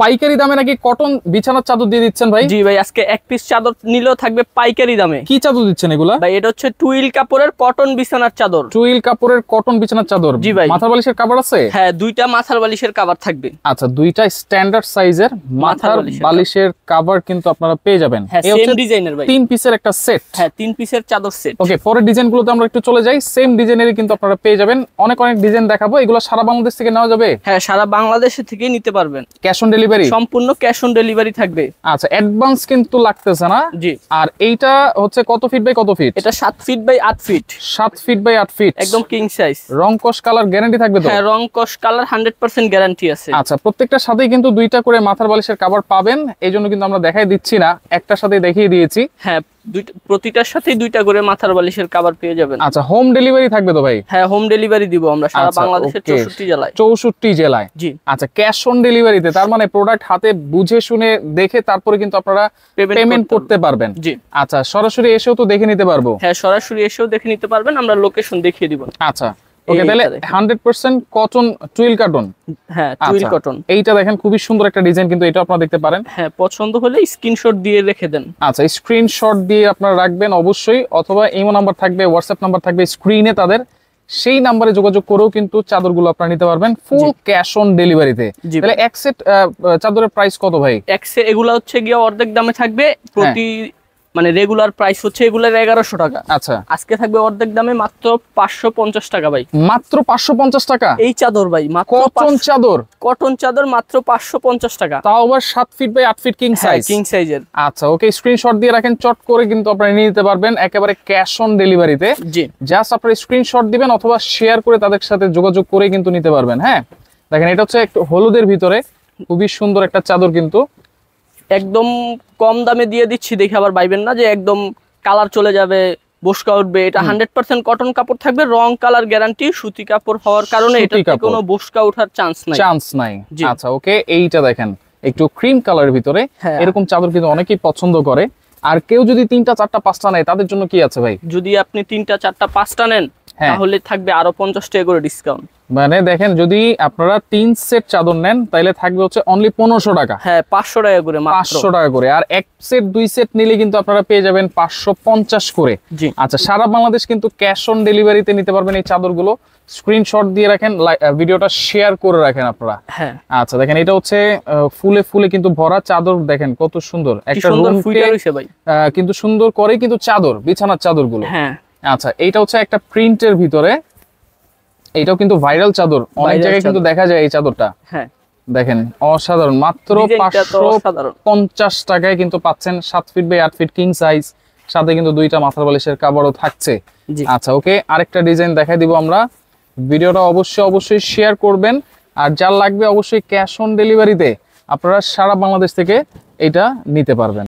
পাইকারি দামে নাকি কটন বিছানার চাদর দিয়ে দিচ্ছেন ভাই? জি ভাই, আজকে এক পিস চাদর নিলেও থাকবে পাইকারি দামে। কি চাদর দিচ্ছেন এগুলা ভাই? এটা হচ্ছে টুইল কাপড়ের কটন বিছানার চাদর। টুইল কাপড়ের কটন বিছানার চাদর। জি ভাই। মাথার বালিশের কভার আছে? হ্যাঁ, দুইটা মাথার বালিশের কভার থাকবে। আচ্ছা, দুইটা স্ট্যান্ডার্ড সাইজের মাথার বালিশের কভার কিন্তু আপনারা পেয়ে যাবেন। এই হচ্ছে ডিজাইনের ভাই, 3 পিসের একটা সেট। হ্যাঁ, 3 পিসের চাদর সেট। ওকে, পরের ডিজাইনগুলোতে আমরা একটু চলে যাই। সেম ডিজাইনেরই কিন্তু আপনারা পেয়ে যাবেন। অনেক অনেক ডিজাইন দেখাবো। এগুলো সারা বাংলাদেশ থেকে নেওয়া যাবে? হ্যাঁ, সারা বাংলাদেশ থেকেই নিতে পারবেন। Cash on delivery? সম্পূর্ণ ক্যাশ অন ডেলিভারি থাকবে। আচ্ছা, অ্যাডভান্স কিন্তু লাগতেছে না? জি। আর এইটা হচ্ছে কত ফিট বাই কত ফিট? এটা 7 feet by 8 feet. 7 feet by 8 feet, একদম কিং সাইজ। রং কস কালার গ্যারান্টি থাকবে তো? হ্যাঁ, রং কস কালার 100% গ্যারান্টি আছে। আচ্ছা, প্রত্যেকটার সাথেই কিন্তু দুইটা করে মাথার বালিশের কভার পাবেন। এইজন্য কিন্তু আমরা দেখাই দিচ্ছি না, একটার সাথেই দেখিয়ে দিয়েছি। হ্যাঁ, প্রতিটার সাথেই দুইটা করে মাথার বালিশের কভার পেয়ে যাবেন। আচ্ছা, হোম ডেলিভারি থাকবে তো ভাই? হ্যাঁ, হোম ডেলিভারি দিব আমরা সারা বাংলাদেশের 64 জেলায়। 64 জেলায়? জি। আচ্ছা, ক্যাশ অন ডেলিভারিতে, তার মানে প্রোডাক্ট হাতে বুঝে শুনে দেখে তারপরে কিন্তু আপনারা পেমেন্ট করতে পারবেন। জি। আচ্ছা, সরাসরি এসেও তো দেখে নিতে পারবো? হ্যাঁ, সরাসরি এসেও দেখে নিতে পারবেন, আমরা লোকেশন দেখিয়ে দিব। আচ্ছা, ওকে, তাহলে 100% কটন, টুইল কটন। হ্যাঁ, টুইল কটন। এইটা দেখেন, খুবই সুন্দর একটা ডিজাইন, কিন্তু এটা আপনারা দেখতে পারেন। হ্যাঁ, পছন্দ হলে স্ক্রিনশট দিয়ে রেখে দেন। আচ্ছা, স্ক্রিনশট দিয়ে আপনারা রাখবেন অবশ্যই, অথবা ইমো নাম্বার থাকবে, হোয়াটসঅ্যাপ নাম্বার থাকবে স্ক্রিনে তাদের, সেই নাম্বারে যোগাযোগ করেও কিন্তু চাদরগুলো আপনারা নিতে পারবেন ফুল ক্যাশ অন ডেলিভারিতে। তাহলে এক সেট চাদরের প্রাইস কত ভাই? এগুলা হচ্ছে গিয়ে অর্ধেক দামে থাকবে। প্রতি মানে রেগুলার প্রাইস হচ্ছে এগুলার 1100 টাকা। আচ্ছা, আজকে থাকবে অর্ধেক দামে মাত্র 550 টাকা ভাই। মাত্র 550 টাকা এই চাদর ভাই, মাত্র কটন চাদর। কটন চাদর মাত্র 550 টাকা, তাও আবার 7 feet by 8 feet king size. King সাইজের। আচ্ছা, ওকে, স্ক্রিনশট দিয়ে রাখেন, চট করে কিন্তু আপনারা নিয়ে নিতে পারবেন একেবারে ক্যাশ অন ডেলিভারিতে। জি। জাস্ট আপনারা স্ক্রিনশট দিবেন অথবা শেয়ার করে তাদের সাথে যোগাযোগ করে কিন্তু নিতে পারবেন। হ্যাঁ, দেখেন, এটা হচ্ছে একটু হলুদের ভিতরে খুবই সুন্দর একটা চাদর, কিন্তু একদম কম দামে দিয়ে দিচ্ছি দেখে আবার ভাইবেন না যে একদম কালার চলে যাবে, বসকা উঠবে। এটা 100% কটন কাপড় থাকবে, রং কালার গ্যারান্টি। সুতি কাপড় হওয়ার কারণে এটাতে কোনো বসকা ওঠার চান্স নাই। আচ্ছা, ওকে, এইটা দেখেন একটু ক্রিম কালারের ভিতরে, এরকম চাদর কিন্তু অনেকেই পছন্দ করে। আর কেউ যদি 3টা 4টা 5টা নেয় তাদের জন্য কি আছে ভাই? যদি আপনি 3টা 4টা 5টা নেন তাহলে থাকবে আরো 50 টাকা করে ডিসকাউন্ট। মানে দেখেন, যদি আপনারা 3 সেট চাদর নেন তাহলে থাকবে হচ্ছে অনলি 1500 টাকা। হ্যাঁ, 500 টাকা করে, 500 টাকা করে। আর এক সেট 2 সেট নিলে কিন্তু আপনারা পেয়ে যাবেন 550 করে। জি। আচ্ছা, সারা বাংলাদেশ কিন্তু ক্যাশ অন ডেলিভারিতে নিতে পারবেন এই চাদরগুলো। স্ক্রিনশট দিয়ে রাখেন, ভিডিওটা শেয়ার করে রাখেন আপনারা। হ্যাঁ। আচ্ছা, দেখেন, এটা হচ্ছে ফুলে ফুলে কিন্তু ভরা চাদর। দেখেন কত সুন্দর একটা কিন্তু সুন্দর করে কিন্তু চাদর, বিছানার চাদরগুলো। হ্যাঁ। আচ্ছা, এইটা হচ্ছে একটা প্রিন্টের ভিতরে, এইটাও কিন্তু ভাইরাল চাদর, অনেক জায়গায় কিন্তু দেখা যায় এই চাদরটা। হ্যাঁ, দেখেন, অসাধারণ। মাত্র 550 টাকায় কিন্তু পাচ্ছেন 7 feet by 8 feet king size, সাথে কিন্তু দুইটা মাথার বালিশের কভারও থাকছে। আচ্ছা, ওকে, আরেকটা ডিজাইন দেখাই দিব আমরা। ভিডিওটা অবশ্যই শেয়ার করবেন, আর যার লাগবে অবশ্যই ক্যাশ অন ডেলিভারিতে আপনারা সারা বাংলাদেশ থেকে এটা নিতে পারবেন।